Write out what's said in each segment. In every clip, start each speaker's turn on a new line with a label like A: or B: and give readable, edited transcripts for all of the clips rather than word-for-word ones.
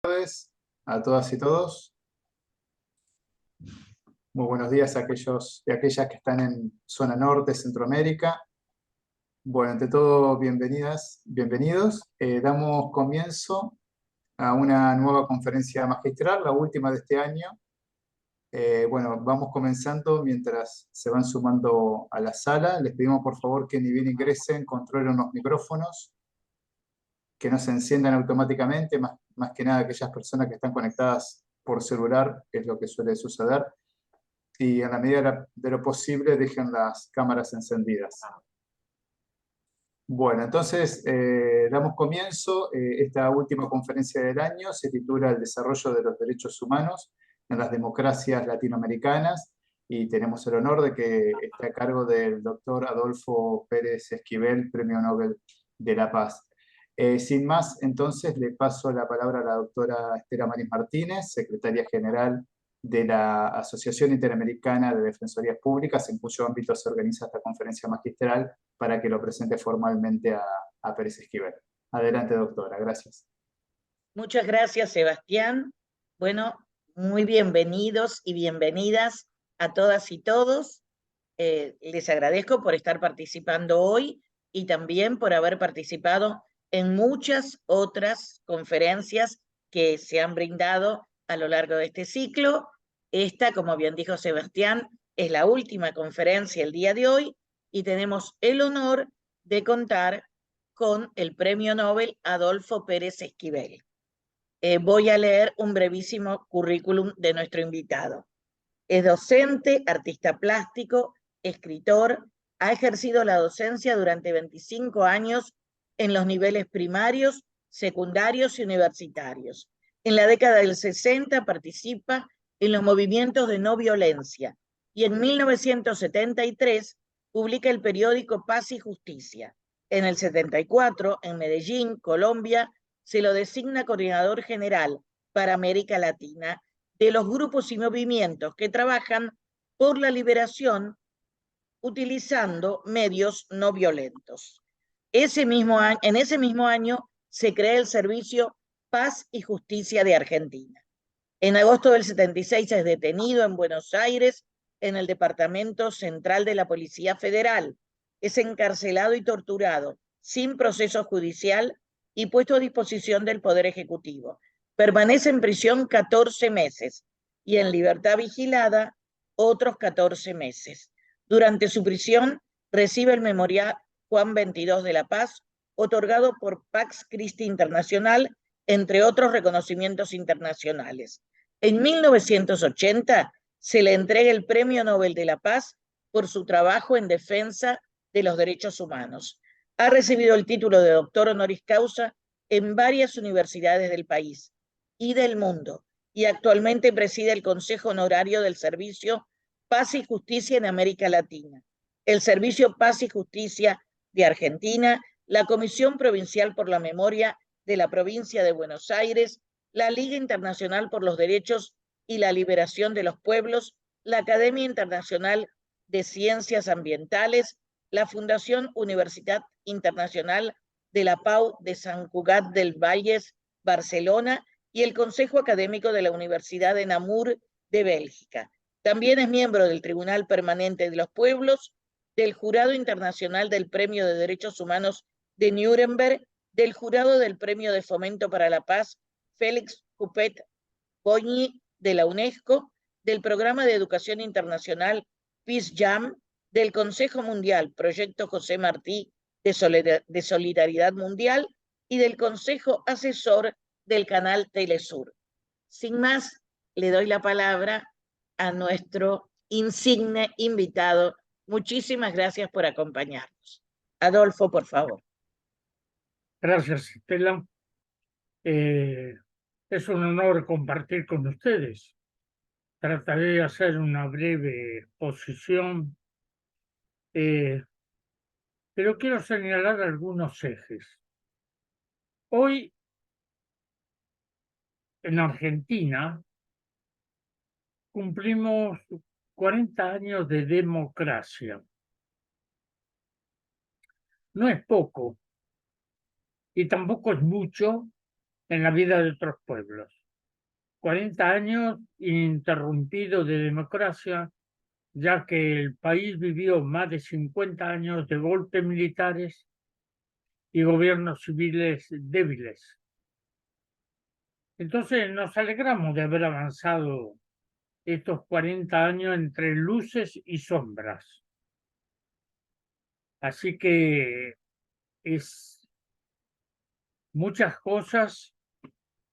A: Tardes a todas y todos. Muy buenos días a aquellos y aquellas que están en zona norte, Centroamérica. Bueno, ante todo, bienvenidas, bienvenidos. Damos comienzo a una nueva conferencia magistral, la última de este año. Bueno, vamos comenzando mientras se van sumando a la sala. Les pedimos por favor que ni bien ingresen, controlen los micrófonos, que no se enciendan automáticamente, más que nada aquellas personas que están conectadas por celular, que es lo que suele suceder, y en la medida de lo posible dejen las cámaras encendidas. Bueno, entonces damos comienzo. Esta última conferencia del año se titula El desarrollo de los derechos humanos en las democracias latinoamericanas, y tenemos el honor de que esté a cargo del doctor Adolfo Pérez Esquivel, Premio Nobel de la Paz. Sin más, entonces le paso la palabra a la doctora Estela Maris Martínez, secretaria general de la Asociación Interamericana de Defensorías Públicas, en cuyo ámbito se organiza esta conferencia magistral, para que lo presente formalmente a Pérez Esquivel. Adelante, doctora, gracias.
B: Muchas gracias, Sebastián. Bueno, muy bienvenidos y bienvenidas a todas y todos. Les agradezco por estar participando hoy y también por haber participado en muchas otras conferencias que se han brindado a lo largo de este ciclo. Esta, como bien dijo Sebastián, es la última conferencia el día de hoy y tenemos el honor de contar con el Premio Nobel Adolfo Pérez Esquivel. Voy a leer un brevísimo currículum de nuestro invitado. Es docente, artista plástico, escritor, ha ejercido la docencia durante 25 años en los niveles primarios, secundarios y universitarios. En la década del 60 participa en los movimientos de no violencia y en 1973 publica el periódico Paz y Justicia. En el 74, en Medellín, Colombia, se lo designa coordinador general para América Latina de los grupos y movimientos que trabajan por la liberación utilizando medios no violentos. En ese mismo año se crea el Servicio Paz y Justicia de Argentina. En agosto del 76 es detenido en Buenos Aires, en el Departamento Central de la Policía Federal. Es encarcelado y torturado sin proceso judicial y puesto a disposición del Poder Ejecutivo. Permanece en prisión 14 meses y en libertad vigilada otros 14 meses. Durante su prisión recibe el Memorial Juan XXII de la Paz, otorgado por Pax Christi Internacional, entre otros reconocimientos internacionales. En 1980 se le entrega el Premio Nobel de la Paz por su trabajo en defensa de los derechos humanos. Ha recibido el título de doctor honoris causa en varias universidades del país y del mundo, y actualmente preside el Consejo Honorario del Servicio Paz y Justicia en América Latina, el Servicio Paz y Justicia de Argentina, la Comisión Provincial por la Memoria de la Provincia de Buenos Aires, la Liga Internacional por los Derechos y la Liberación de los Pueblos, la Academia Internacional de Ciencias Ambientales, la Fundación Universitat Internacional de la Pau de Sant Cugat del Valles, Barcelona, y el Consejo Académico de la Universidad de Namur de Bélgica. También es miembro del Tribunal Permanente de los Pueblos, del Jurado Internacional del Premio de Derechos Humanos de Nuremberg, del Jurado del Premio de Fomento para la Paz Félix Houphouët-Boigny de la UNESCO, del Programa de Educación Internacional Peace Jam, del Consejo Mundial Proyecto José Martí de Solidaridad Mundial y del Consejo Asesor del canal Telesur. Sin más, le doy la palabra a nuestro insigne invitado. Muchísimas gracias por acompañarnos. Adolfo, por favor.
C: Gracias, Estela. Es un honor compartir con ustedes. Trataré de hacer una breve exposición, pero quiero señalar algunos ejes. Hoy, en Argentina, cumplimos 40 años de democracia. No es poco y tampoco es mucho en la vida de otros pueblos. 40 años ininterrumpidos de democracia, ya que el país vivió más de 50 años de golpes militares y gobiernos civiles débiles. Entonces nos alegramos de haber avanzado estos 40 años entre luces y sombras. Así que muchas cosas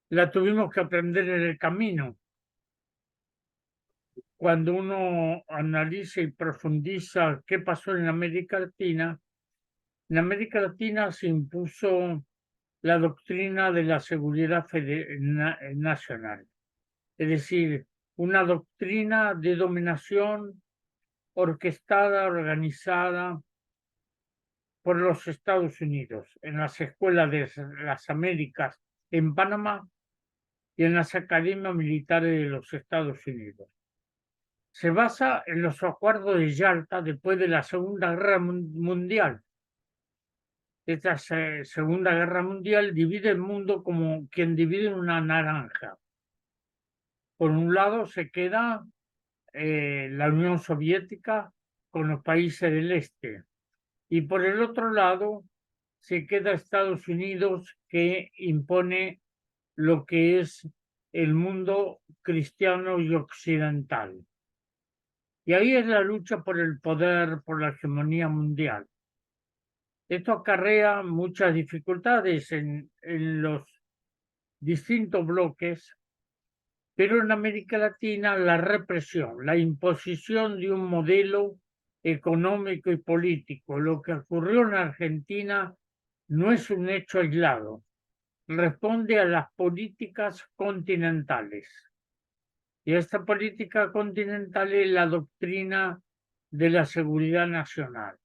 C: las tuvimos que aprender en el camino. Cuando uno analiza y profundiza qué pasó en América Latina se impuso la doctrina de la seguridad nacional, es decir, una doctrina de dominación orquestada, organizada por los Estados Unidos en las escuelas de las Américas en Panamá y en las academias militares de los Estados Unidos. Se basa en los acuerdos de Yalta después de la Segunda Guerra Mundial. Esta Segunda Guerra Mundial divide el mundo como quien divide una naranja. Por un lado se queda la Unión Soviética con los países del este y por el otro lado se queda Estados Unidos, que impone lo que es el mundo cristiano y occidental. Y ahí es la lucha por el poder, por la hegemonía mundial. Esto acarrea muchas dificultades en los distintos bloques, pero en América Latina la represión, la imposición de un modelo económico y político, lo que ocurrió en Argentina no es un hecho aislado, responde a las políticas continentales. Y esta política continental es la doctrina de la seguridad nacional,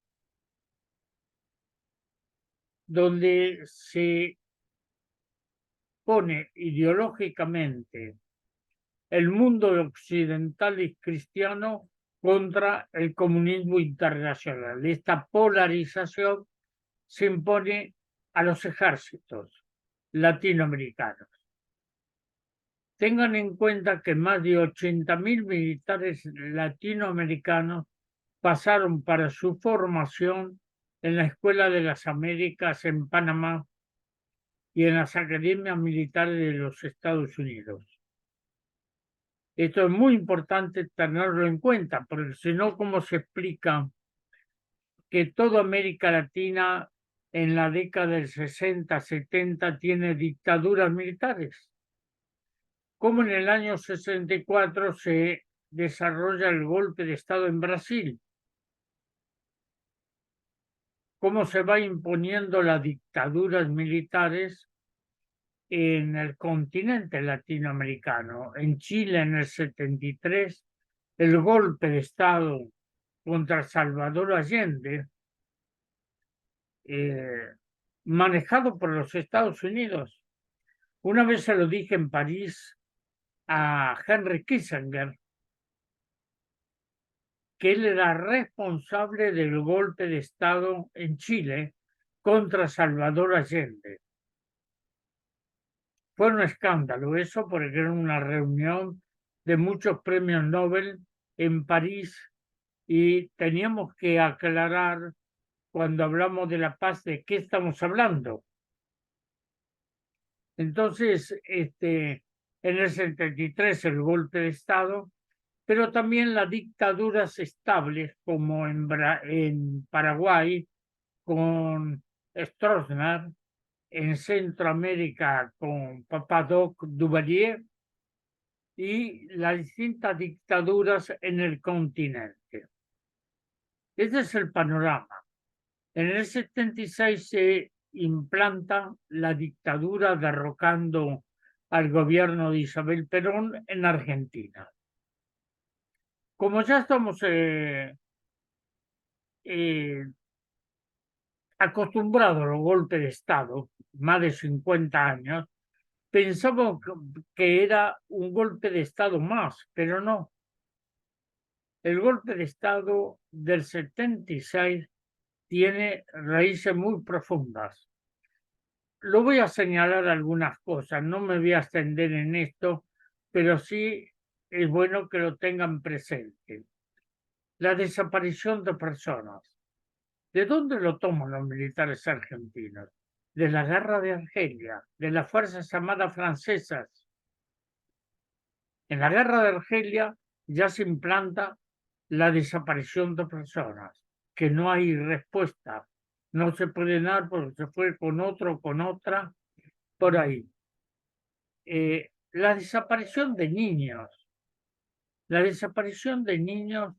C: donde se pone ideológicamente el mundo occidental y cristiano contra el comunismo internacional. Esta polarización se impone a los ejércitos latinoamericanos. Tengan en cuenta que más de 80.000 militares latinoamericanos pasaron para su formación en la Escuela de las Américas en Panamá y en las academias militares de los Estados Unidos. Esto es muy importante tenerlo en cuenta, porque si no, ¿cómo se explica que toda América Latina en la década del 60-70 tiene dictaduras militares? ¿Cómo en el año 64 se desarrolla el golpe de Estado en Brasil? ¿Cómo se va imponiendo las dictaduras militares en el continente latinoamericano? En Chile en el 73, el golpe de Estado contra Salvador Allende, manejado por los Estados Unidos. Una vez se lo dije en París a Henry Kissinger, que él era responsable del golpe de Estado en Chile contra Salvador Allende. Fue un escándalo eso, porque era una reunión de muchos premios Nobel en París y teníamos que aclarar cuando hablamos de la paz de qué estamos hablando. Entonces, en el 73 el golpe de Estado, pero también las dictaduras estables como en Paraguay con Stroessner, en Centroamérica con Papadoc Duvalier y las distintas dictaduras en el continente. Ese es el panorama. En el 76 se implanta la dictadura derrocando al gobierno de Isabel Perón en Argentina. Como ya estamos acostumbrados a los golpes de Estado, más de 50 años, pensamos que era un golpe de Estado más, pero no. El golpe de Estado del 76 tiene raíces muy profundas. lo voy a señalar algunas cosas, no me voy a extender en esto, pero sí es bueno que lo tengan presente. La desaparición de personas. ¿De dónde lo toman los militares argentinos? De la guerra de Argelia, de las Fuerzas Armadas francesas. En la guerra de Argelia ya se implanta la desaparición de personas, que no hay respuesta. No se puede dar porque se fue con otro, con otra, por ahí. La desaparición de niños. La desaparición de niños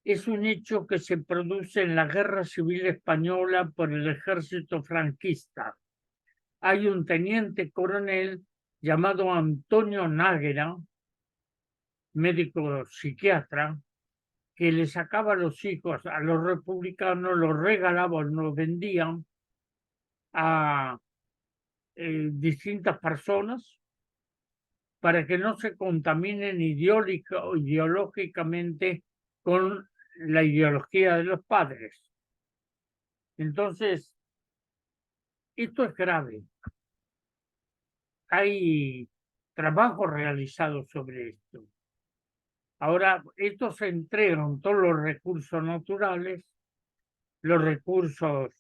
C: es un hecho que se produce en la Guerra Civil Española por el ejército franquista. Hay un teniente coronel llamado Antonio Náguera, médico psiquiatra, que le sacaba a los hijos a los republicanos, los regalaban, los vendían a distintas personas para que no se contaminen ideológicamente con la ideología de los padres. Entonces, esto es grave. Hay trabajos realizados sobre esto. Ahora, estos se entregan todos los recursos naturales, los recursos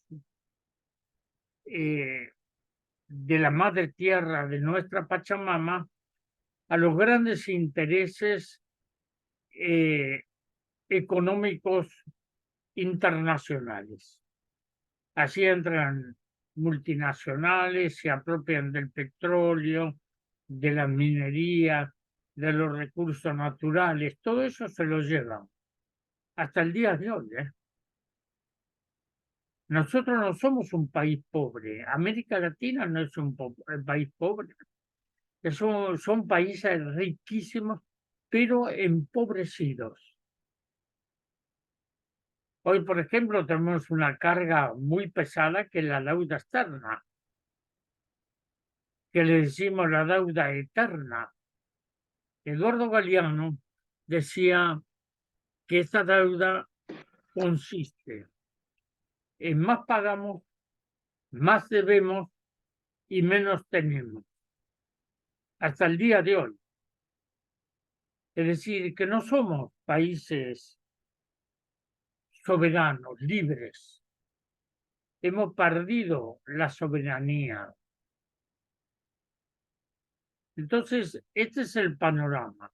C: de la madre tierra, de nuestra Pachamama, a los grandes intereses económicos internacionales. Así entran multinacionales, se apropian del petróleo, de la minería, de los recursos naturales, todo eso se lo llevan hasta el día de hoy. Nosotros no somos un país pobre, América Latina no es un país pobre, son países riquísimos, pero empobrecidos. Hoy, por ejemplo, tenemos una carga muy pesada que es la deuda externa, que le decimos la deuda eterna. Eduardo Galeano decía que esta deuda consiste en más pagamos, más debemos y menos tenemos. Hasta el día de hoy. Es decir, que no somos países soberanos, libres. Hemos perdido la soberanía. Entonces, este es el panorama.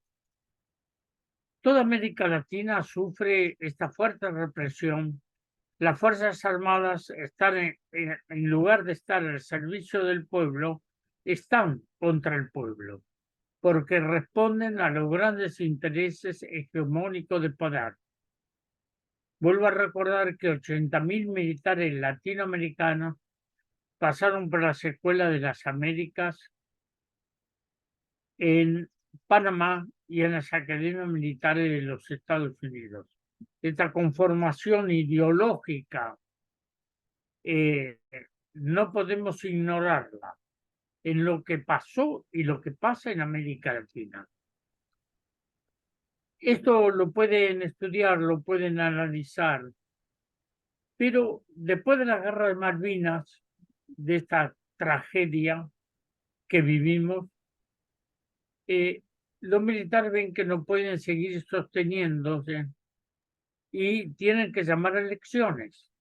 C: Toda América Latina sufre esta fuerte represión. Las Fuerzas Armadas están, en lugar de estar al servicio del pueblo, están contra el pueblo, porque responden a los grandes intereses hegemónicos de poder. Vuelvo a recordar que 80.000 militares latinoamericanos pasaron por las escuelas de las Américas en Panamá y en las academias militares de los Estados Unidos. Esta conformación ideológica no podemos ignorarla en lo que pasó y lo que pasa en América Latina. Esto lo pueden estudiar, lo pueden analizar, pero después de la Guerra de Malvinas, de esta tragedia que vivimos, los militares ven que no pueden seguir sosteniéndose y tienen que llamar a elecciones.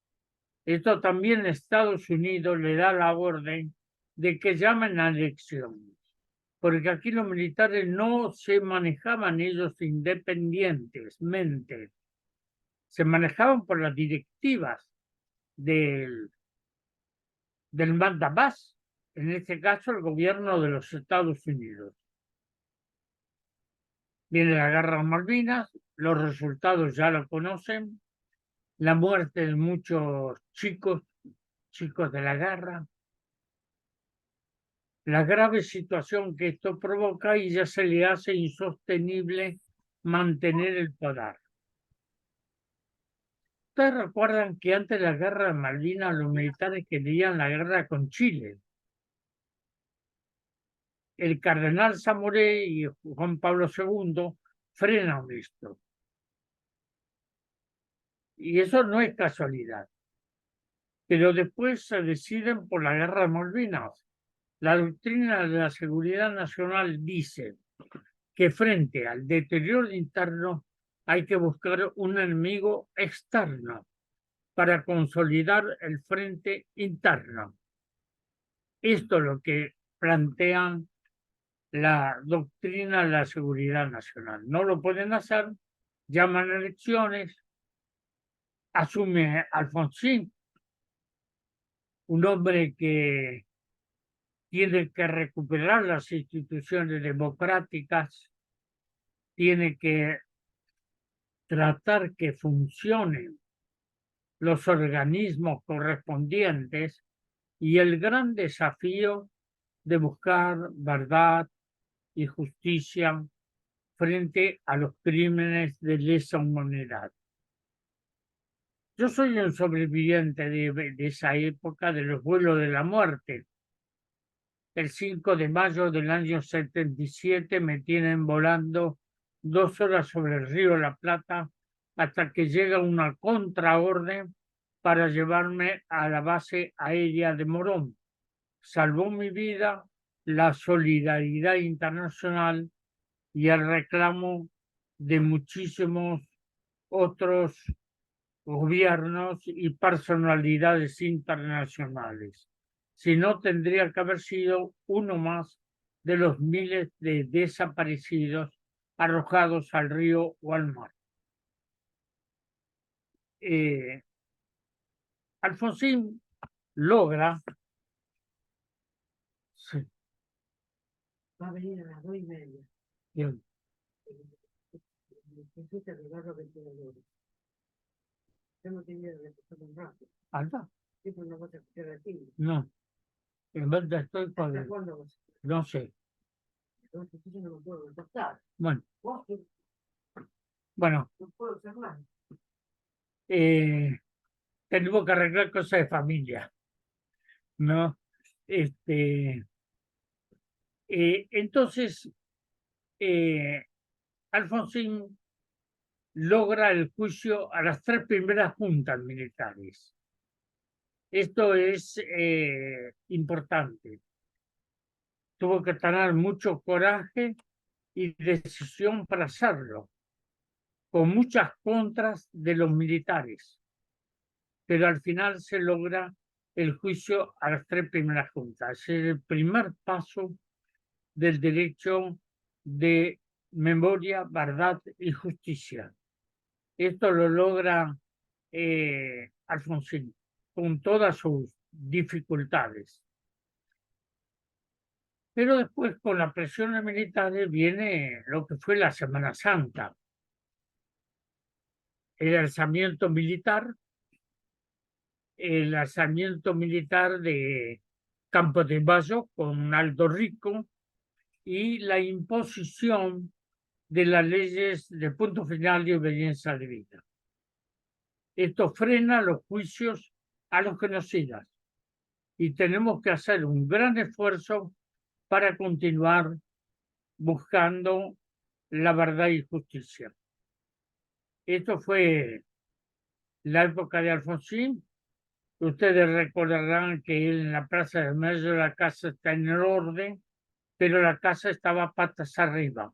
C: Esto también Estados Unidos le da la orden de que llamen a elecciones, porque aquí los militares no se manejaban ellos independientemente, se manejaban por las directivas del mandamás, en este caso el gobierno de los Estados Unidos. Viene la guerra de Malvinas, los resultados ya lo conocen, la muerte de muchos chicos de la guerra, la grave situación que esto provoca y ya se le hace insostenible mantener el poder. Ustedes recuerdan que antes de la guerra de Malvinas los militares querían la guerra con Chile. El cardenal Zamoré y Juan Pablo II frenan esto. Y eso no es casualidad. pero después se deciden por la guerra de Malvinas. La doctrina de la seguridad nacional dice que frente al deterioro interno hay que buscar un enemigo externo para consolidar el frente interno. Esto es lo que plantean la doctrina de la seguridad nacional. No lo pueden hacer, llaman a elecciones, asume Alfonsín, un hombre que tiene que recuperar las instituciones democráticas, tiene que tratar que funcionen los organismos correspondientes y el gran desafío de buscar verdad y justicia frente a los crímenes de lesa humanidad. Yo soy un sobreviviente de esa época, de los vuelos de la muerte. El 5 de mayo del año 77 me tienen volando 2 horas sobre el río La Plata hasta que llega una contraorden para llevarme a la base aérea de Morón. Salvó mi vida la solidaridad internacional y el reclamo de muchísimos otros gobiernos y personalidades internacionales. Si no, tendría que haber sido uno más de los miles de desaparecidos arrojados al río o al mar. Alfonsín logra... Sí.
D: Va a venir a las 2:30.
C: Bien.
D: Necesita arreglarlo 22 horas. Yo no tenía que escuchar un rato.
C: ¿Anda?
D: Siempre no vas a escuchar a ti.
C: No. En verdad estoy
D: ¿Hasta
C: con...
D: cuándo vas a escuchar?
C: No sé.
D: Entonces yo no me puedo contactar.
C: Bueno,
D: Vos
C: bueno.
D: no puedo hacer más.
C: Tenemos que arreglar cosas de familia, ¿no? Entonces, Alfonsín logra el juicio a las 3 primeras juntas militares. Esto es importante. Tuvo que tener mucho coraje y decisión para hacerlo, con muchas contras de los militares, pero al final se logra el juicio a las 3 primeras juntas. Es el primer paso del derecho de memoria, verdad y justicia. Esto lo logra Alfonsín con todas sus dificultades. Pero después, con las presiones militares, viene lo que fue la Semana Santa. El alzamiento militar de Campo de Mayo con Aldo Rico y la imposición de las leyes de punto final y obediencia debida. Esto frena los juicios a los genocidas y tenemos que hacer un gran esfuerzo para continuar buscando la verdad y justicia. Esto fue la época de Alfonsín. Ustedes recordarán que en la Plaza de Mayo la casa está en el orden, pero la casa estaba patas arriba.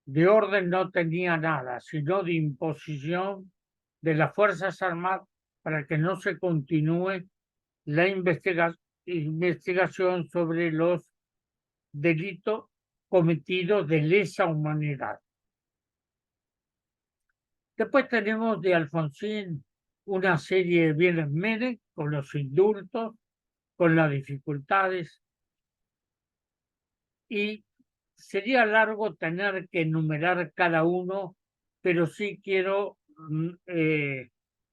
C: De orden no tenía nada, sino de imposición de las Fuerzas Armadas para que no se continúe la investigación sobre los delitos cometidos de lesa humanidad. Después tenemos de Alfonsín una serie de bienes menes con los indultos, con las dificultades, y sería largo tener que enumerar cada uno, pero sí quiero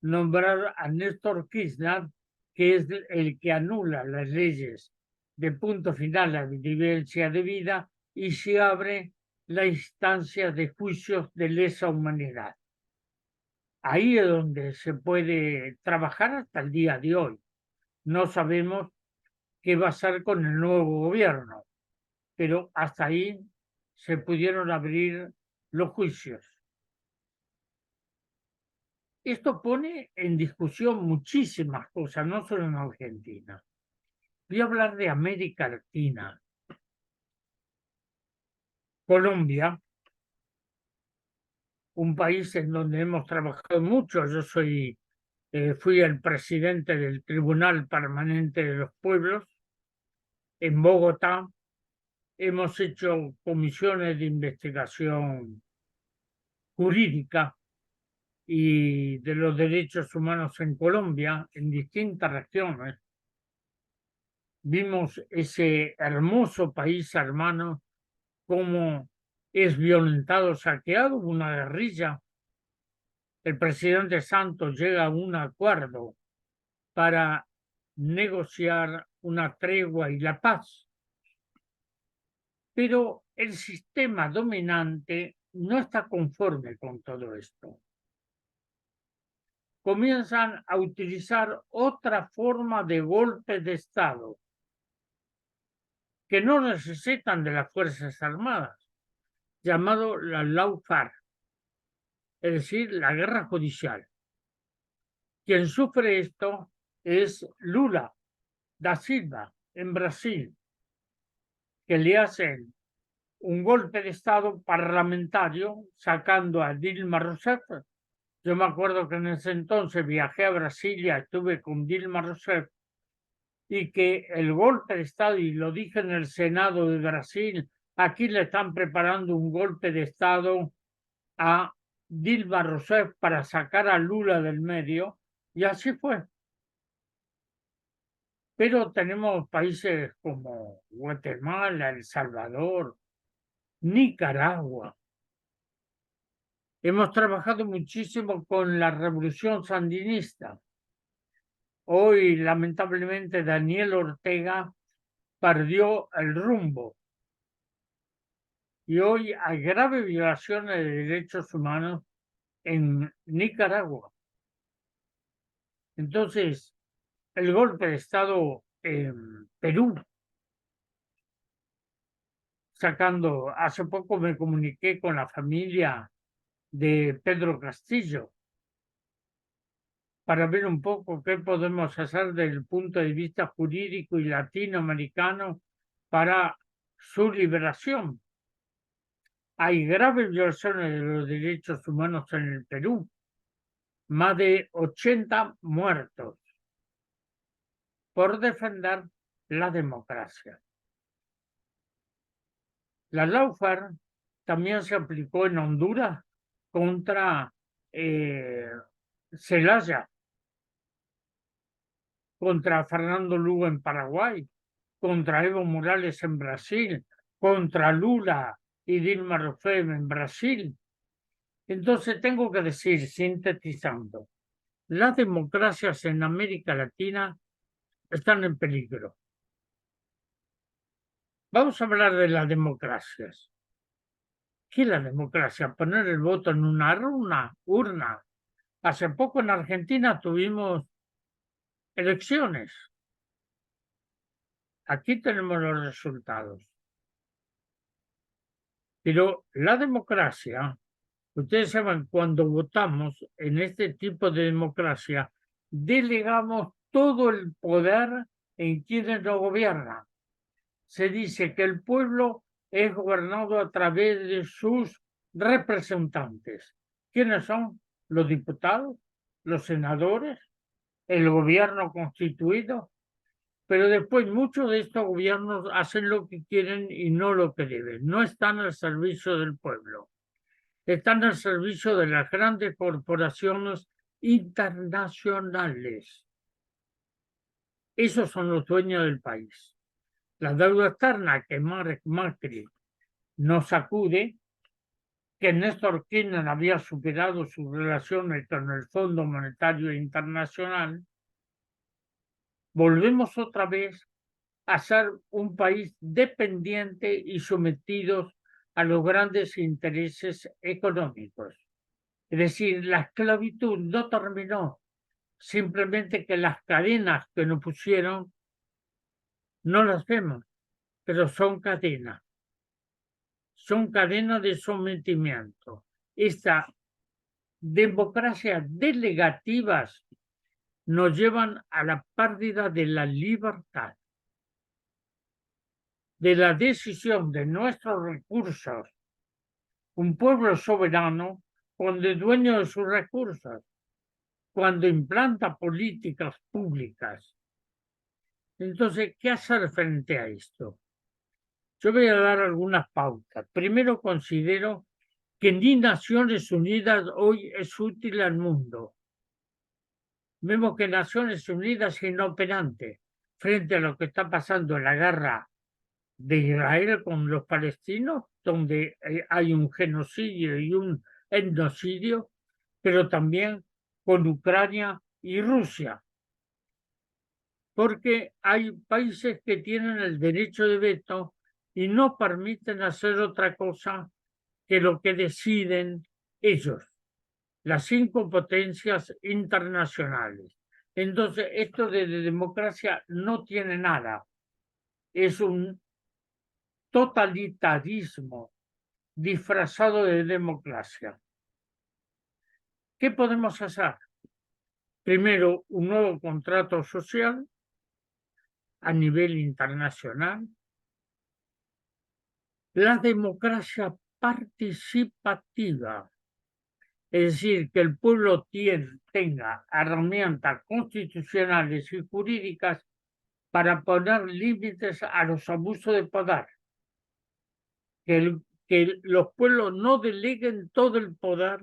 C: nombrar a Néstor Kirchner, que es el que anula las leyes de punto final a la vivencia de vida y se abre la instancia de juicios de lesa humanidad. Ahí es donde se puede trabajar hasta el día de hoy. No sabemos qué va a hacer con el nuevo gobierno, pero hasta ahí se pudieron abrir los juicios. Esto pone en discusión muchísimas cosas, no solo en Argentina. Voy a hablar de América Latina. Colombia, un país en donde hemos trabajado mucho. Yo fui el presidente del Tribunal Permanente de los Pueblos en Bogotá. Hemos hecho comisiones de investigación jurídica y de los derechos humanos en Colombia, en distintas regiones. Vimos ese hermoso país hermano, cómo es violentado, saqueado, una guerrilla. El presidente Santos llega a un acuerdo para negociar una tregua y la paz. Pero el sistema dominante no está conforme con todo esto. Comienzan a utilizar otra forma de golpe de Estado que no necesitan de las Fuerzas Armadas, llamado la lawfare, es decir, la guerra judicial. Quien sufre esto es Lula da Silva en Brasil, que le hacen un golpe de Estado parlamentario sacando a Dilma Rousseff. Yo me acuerdo que en ese entonces viajé a Brasilia, estuve con Dilma Rousseff, y que el golpe de Estado, y lo dije en el Senado de Brasil, aquí le están preparando un golpe de Estado a Dilma Rousseff para sacar a Lula del medio, y así fue. Pero tenemos países como Guatemala, El Salvador, Nicaragua. Hemos trabajado muchísimo con la revolución sandinista. Hoy, lamentablemente, Daniel Ortega perdió el rumbo. Y hoy hay graves violaciones de derechos humanos en Nicaragua. Entonces, el golpe de Estado en Perú, hace poco me comuniqué con la familia de Pedro Castillo para ver un poco qué podemos hacer desde el punto de vista jurídico y latinoamericano para su liberación. Hay graves violaciones de los derechos humanos en el Perú, más de 80 muertos por defender la democracia. La lawfare también se aplicó en Honduras contra Zelaya, contra Fernando Lugo en Paraguay, contra Evo Morales en Brasil, contra Lula y Dilma Rousseff en Brasil. Entonces tengo que decir, sintetizando, las democracias en América Latina están en peligro. Vamos a hablar de las democracias. ¿Qué es la democracia? Poner el voto en una urna. Hace poco en Argentina tuvimos elecciones. Aquí tenemos los resultados. Pero la democracia, ustedes saben, cuando votamos en este tipo de democracia, delegamos todo el poder en quienes nos gobiernan. Se dice que el pueblo es gobernado a través de sus representantes. ¿Quiénes son? Los diputados, los senadores, el gobierno constituido. Pero después muchos de estos gobiernos hacen lo que quieren y no lo que deben. No están al servicio del pueblo. Están al servicio de las grandes corporaciones internacionales. Esos son los dueños del país. La deuda externa que Macri nos sacude, que Néstor Kirchner había superado sus relaciones con el Fondo Monetario Internacional, volvemos otra vez a ser un país dependiente y sometidos a los grandes intereses económicos. Es decir, la esclavitud no terminó, simplemente que las cadenas que nos pusieron no las vemos, pero son cadenas de sometimiento. Esta democracias delegativas nos llevan a la pérdida de la libertad, de la decisión de nuestros recursos. Un pueblo soberano, cuando es dueño de sus recursos, cuando implanta políticas públicas. Entonces, ¿qué hacer frente a esto? Yo voy a dar algunas pautas. Primero, considero que ni Naciones Unidas hoy es útil al mundo. Vemos que Naciones Unidas es inoperante frente a lo que está pasando en la guerra de Israel con los palestinos, donde hay un genocidio y un etnocidio, pero también con Ucrania y Rusia, porque hay países que tienen el derecho de veto y no permiten hacer otra cosa que lo que deciden ellos, las 5 potencias internacionales. Entonces, esto de democracia no tiene nada. Es un totalitarismo disfrazado de democracia. ¿Qué podemos hacer? Primero, un nuevo contrato social a nivel internacional. La democracia participativa, es decir, que el pueblo tenga herramientas constitucionales y jurídicas para poner límites a los abusos de poder. Que los pueblos no deleguen todo el poder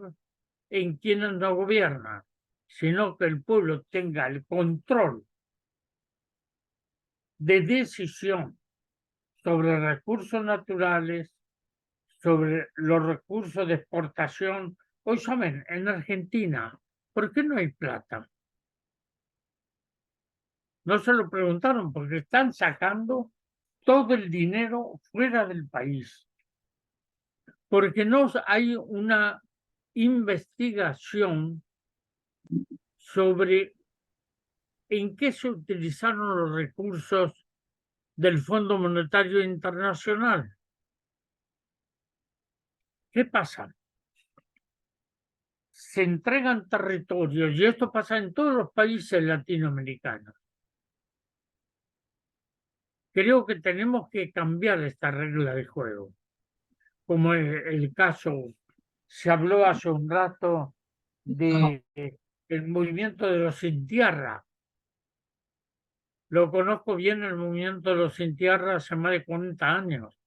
C: en quienes no gobiernan, sino que el pueblo tenga el control de decisión sobre recursos naturales, sobre los recursos de exportación. Hoy saben, en Argentina, ¿por qué no hay plata? No se lo preguntaron porque están sacando todo el dinero fuera del país. Porque no hay una investigación sobre en qué se utilizaron los recursos del Fondo Monetario Internacional. ¿Qué pasa? Se entregan territorios, y esto pasa en todos los países latinoamericanos. Creo que tenemos que cambiar esta regla de juego. Como el caso, se habló hace un rato del movimiento de los sin tierra. Lo conozco bien, el movimiento de los sin tierra, hace más de 40 años.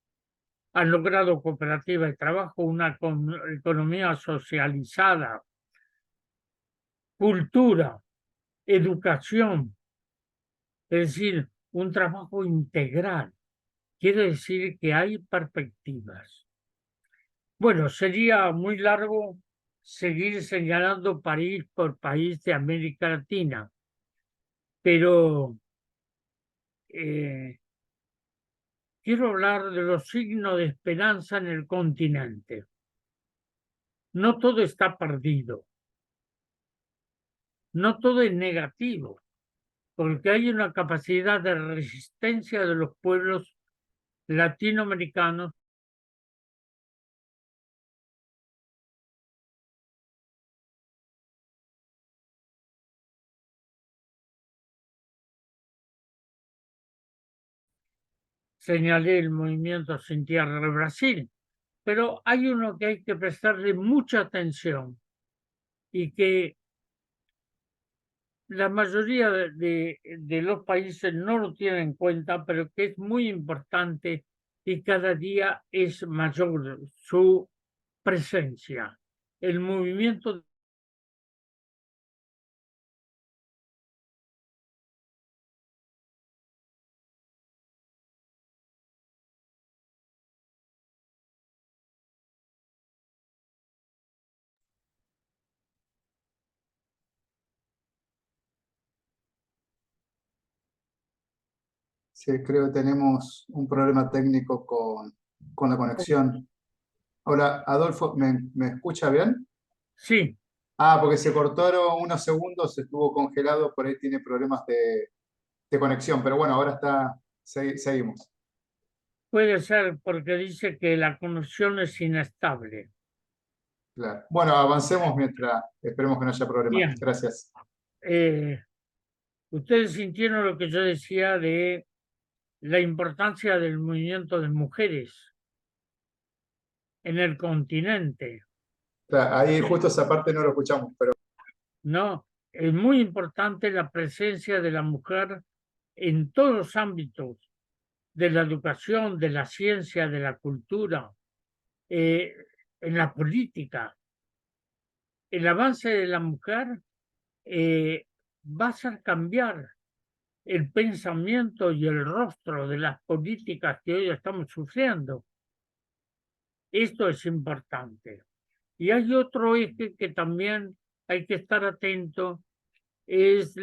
C: Han logrado cooperativa de trabajo, una economía socializada, cultura, educación, es decir, un trabajo integral. Quiere decir que hay perspectivas. Bueno, sería muy largo seguir señalando país por país de América Latina, pero quiero hablar de los signos de esperanza en el continente. No todo está perdido. No todo es negativo, porque hay una capacidad de resistencia de los pueblos latinoamericanos señalé el movimiento Sin Tierra de Brasil, pero hay uno que hay que prestarle mucha atención y que la mayoría de los países no lo tienen en cuenta, pero que es muy importante y cada día es mayor su presencia. El movimiento
A: Sí, creo que tenemos un problema técnico con la conexión. Hola, Adolfo, ¿me escucha bien?
C: sí,
A: Ah, porque se cortaron unos segundos, estuvo congelado, por ahí tiene problemas de conexión, pero bueno, ahora está, seguimos.
C: puede ser porque dice que la conexión es inestable.
A: Claro. Bueno, avancemos mientras esperemos que no haya problemas.
C: Bien.
A: Gracias.
C: Ustedes sintieron lo que yo decía de la importancia del movimiento de mujeres en el continente,
A: Claro, ahí justo esa parte no lo escuchamos, pero
C: ¿no? Es muy importante la presencia de la mujer en todos los ámbitos de la educación, de la ciencia, de la cultura, en la política. El avance de la mujer va a hacer cambiar el pensamiento y el rostro de las políticas que hoy estamos sufriendo. Esto es importante. Y hay otro eje que también hay que estar atento, es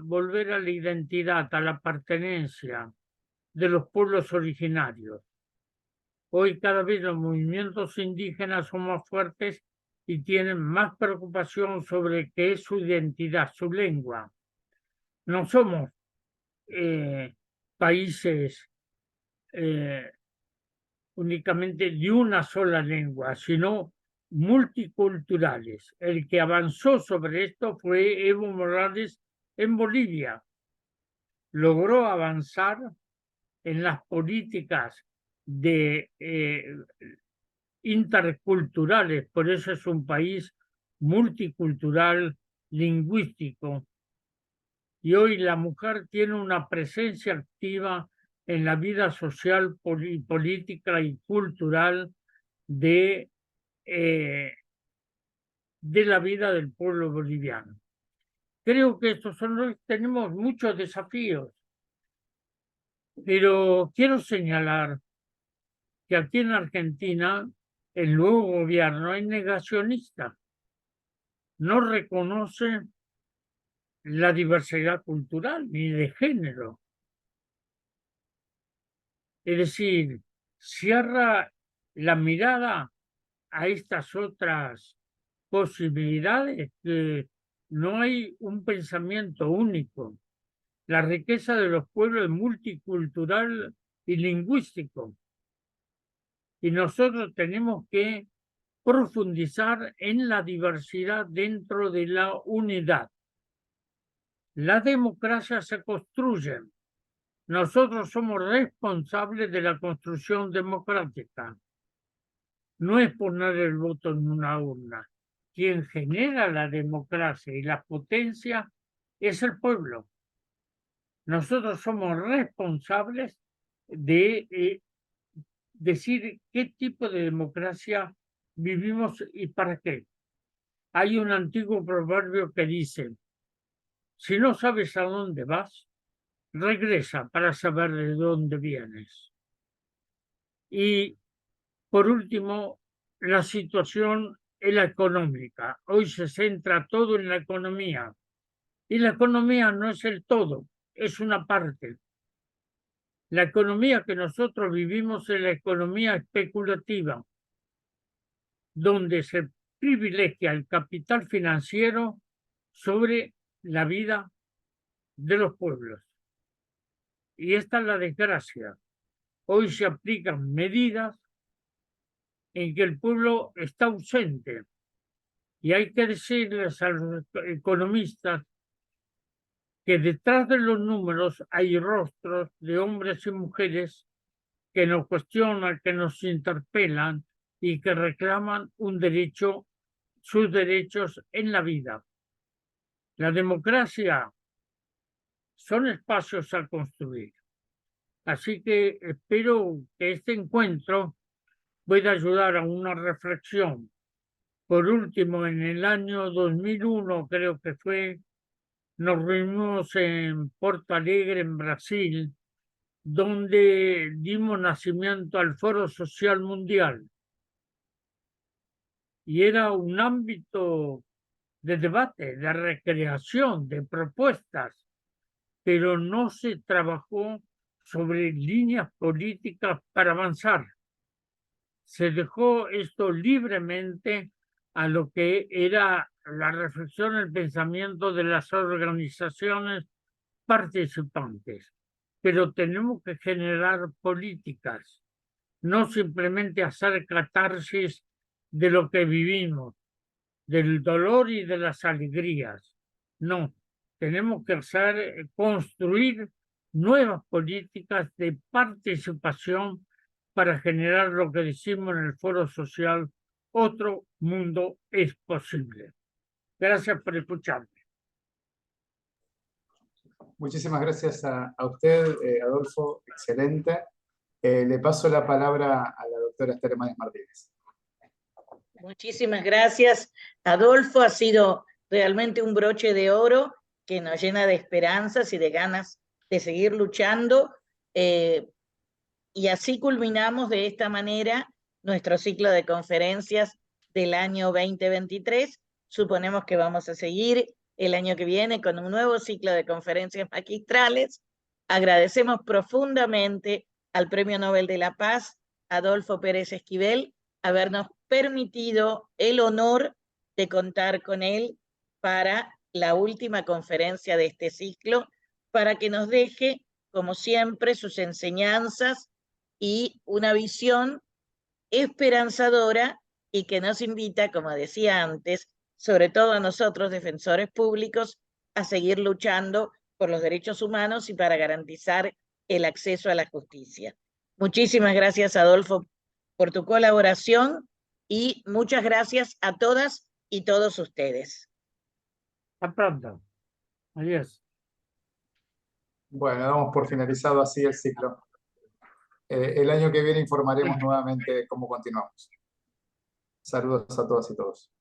C: volver a la identidad, a la pertenencia de los pueblos originarios. Hoy cada vez los movimientos indígenas son más fuertes y tienen más preocupación sobre qué es su identidad, su lengua. No somos países únicamente de una sola lengua, sino multiculturales. El que avanzó sobre esto fue Evo Morales en Bolivia. Logró avanzar en las políticas de interculturales, por eso es un país multicultural, lingüístico. Y hoy la mujer tiene una presencia activa en la vida social, política y cultural de la vida del pueblo boliviano. Creo que tenemos muchos desafíos, pero quiero señalar que aquí en Argentina el nuevo gobierno es negacionista, no reconoce la diversidad cultural ni de género. Es decir, cierra la mirada a estas otras posibilidades, que no hay un pensamiento único. La riqueza de los pueblos es multicultural y lingüístico. Y nosotros tenemos que profundizar en la diversidad dentro de la unidad. La democracia se construye. Nosotros somos responsables de la construcción democrática. No es poner el voto en una urna. Quien genera la democracia y la potencia es el pueblo. Nosotros somos responsables de decir qué tipo de democracia vivimos y para qué. Hay un antiguo proverbio que dice, si no sabes a dónde vas, regresa para saber de dónde vienes. Y por último, la situación es la económica. Hoy se centra todo en la economía. Y la economía no es el todo, es una parte. La economía que nosotros vivimos es la economía especulativa, donde se privilegia el capital financiero sobre la vida de los pueblos. Y esta es la desgracia. Hoy se aplican medidas en que el pueblo está ausente. Y hay que decirles a los economistas que detrás de los números hay rostros de hombres y mujeres que nos cuestionan, que nos interpelan y que reclaman sus derechos en la vida. La democracia son espacios a construir. Así que espero que este encuentro pueda ayudar a una reflexión. Por último, en el año 2001, creo que fue, nos reunimos en Porto Alegre, en Brasil, donde dimos nacimiento al Foro Social Mundial. Y era un ámbito de debate, de recreación, de propuestas, pero no se trabajó sobre líneas políticas para avanzar. Se dejó esto libremente a lo que era la reflexión, el pensamiento de las organizaciones participantes. Pero tenemos que generar políticas, no simplemente hacer catarsis de lo que vivimos, del dolor y de las alegrías. No, tenemos que construir nuevas políticas de participación para generar lo que decimos en el foro social, otro mundo es posible. Gracias por escucharme.
A: Muchísimas gracias a usted, Adolfo, excelente. Le paso la palabra a la doctora Esther Manes Martínez.
B: Muchísimas gracias, Adolfo. Ha sido realmente un broche de oro que nos llena de esperanzas y de ganas de seguir luchando. Y así culminamos de esta manera nuestro ciclo de conferencias del año 2023. Suponemos que vamos a seguir el año que viene con un nuevo ciclo de conferencias magistrales. Agradecemos profundamente al Premio Nobel de la Paz, Adolfo Pérez Esquivel, habernos permitido el honor de contar con él para la última conferencia de este ciclo, para que nos deje, como siempre, sus enseñanzas y una visión esperanzadora y que nos invita, como decía antes, sobre todo a nosotros, defensores públicos, a seguir luchando por los derechos humanos y para garantizar el acceso a la justicia. Muchísimas gracias, Adolfo, por tu colaboración y muchas gracias a todas y todos ustedes.
C: Hasta pronto. Adiós.
A: Bueno, damos por finalizado así el ciclo. El año que viene informaremos nuevamente cómo continuamos. Saludos a todas y todos.